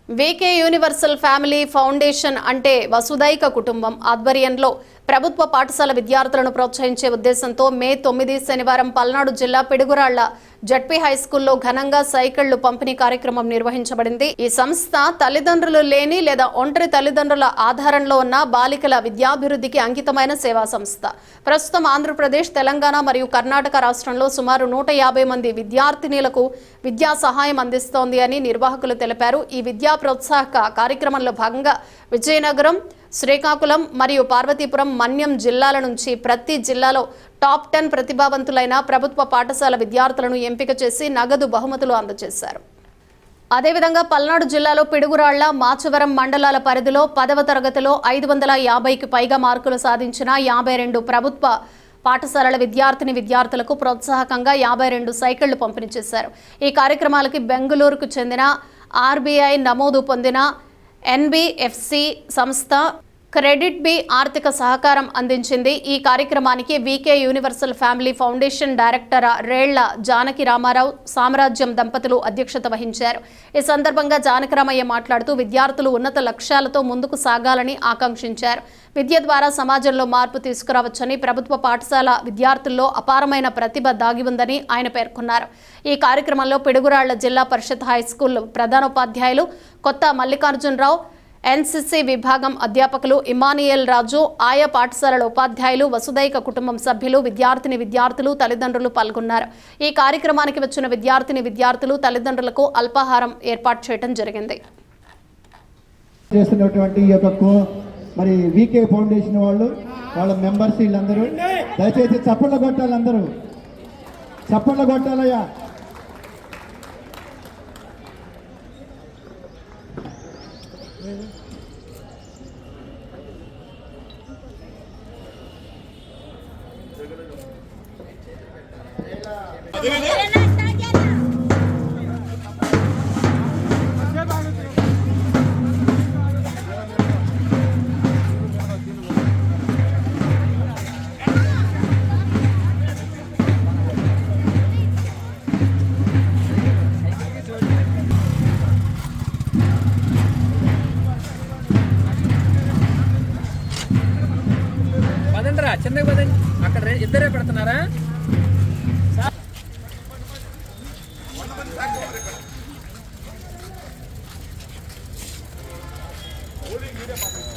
వీకే Universal Family foundation అంటే వసుదైక కుటుంబం ఆధ్వర్యంలో ప్రభుత్వ పాఠశాల విద్యార్థులను ప్రోత్సహించే ఉద్దేశంతో మే 9 శనివారం పల్నాడు జిల్లా పిడుగురాళ్ల జడ్పీ హైస్కూల్లో ఘనంగా సైకిళ్లు పంపిణీ కార్యక్రమం నిర్వహించబడింది. ఈ సంస్థ తల్లిదండ్రులు లేని లేదా ఒంటరి తల్లిదండ్రుల ఆధారంలో ఉన్న బాలికల విద్యాభివృద్ధికి అంకితమైన సేవా సంస్థ. ప్రస్తుతం ఆంధ్రప్రదేశ్, తెలంగాణ మరియు కర్ణాటక రాష్ట్రంలో సుమారు 150 మంది విద్యార్థినులకు విద్యా సహాయం అందిస్తోంది అని నిర్వాహకులు తెలిపారు. ఈ విద్యా ప్రోత్సాహక కార్యక్రమంలో భాగంగా విజయనగరం, శ్రీకాకుళం మరియు పార్వతీపురం, మన్యం జిల్లాల నుంచి ప్రతి జిల్లాలో టాప్ 10 ప్రతిభావంతులైన ప్రభుత్వ పాఠశాల విద్యార్థులను ఎంపిక చేసి నగదు బహుమతులు అందజేశారు. అదేవిధంగా పల్నాడు జిల్లాలో పిడుగురాళ్ల, మాచవరం మండలాల పరిధిలో 10వ తరగతిలో 550కి పైగా మార్కులు సాధించిన 52 ప్రభుత్వ పాఠశాలల విద్యార్థులకు ప్రోత్సాహకంగా 52 సైకిళ్లు పంపిణీ చేశారు. ఈ కార్యక్రమాలకి బెంగళూరుకు చెందిన ఆర్బీఐ నమోదు పొందిన ఎన్బిఎఫ్సి సంస్థ క్రెడిట్ బి ఆర్థిక సహకారం అందించింది. ఈ కార్యక్రమానికి VK Universal Family Foundation director Rella Janaki Ramarao, Samrajyam దంపతులు అధ్యక్షత వహించారు. ఈ సందర్భంగా జానకిరామయ్య మాట్లాడుతూ విద్యార్థులు ఉన్నత లక్ష్యాలతో ముందుకు సాగాలని ఆకాంక్షించారు. విద్య ద్వారా సమాజంలో మార్పు తీసుకురావచ్చని, ప్రభుత్వ పాఠశాల విద్యార్థుల్లో అపారమైన ప్రతిభ దాగి ఉందని ఆయన పేర్కొన్నారు. ఈ కార్యక్రమంలో పిడుగురాళ్ల జిల్లా పరిషత్ హైస్కూల్ ప్రధానోపాధ్యాయులు కొత్త మల్లికార్జునరావు, ఎన్సీసీ విభాగం అధ్యాపకులు ఇమానియల్ రాజు, ఆయా పాఠశాలల ఉపాధ్యాయులు, వసుదైక కుటుంబం సభ్యులు, విద్యార్థులు, తల్లిదండ్రులు పాల్గొన్నారు. ఈ కార్యక్రమానికి వచ్చిన విద్యార్థులు తల్లిదండ్రులకు అల్పాహారం ఏర్పాటు చేయడం జరిగింది. మరి వీకే ఫౌండేషన్ వాళ్ళ మెంబర్స్ వీళ్ళందరూ దయచేసి చప్పట్లు కొట్టాలి, అందరూ చప్పట్లు కొట్టాలయ్యా. చిన్నగా పదండి, అక్కడ ఇద్దరే పెడుతున్నారా? Holding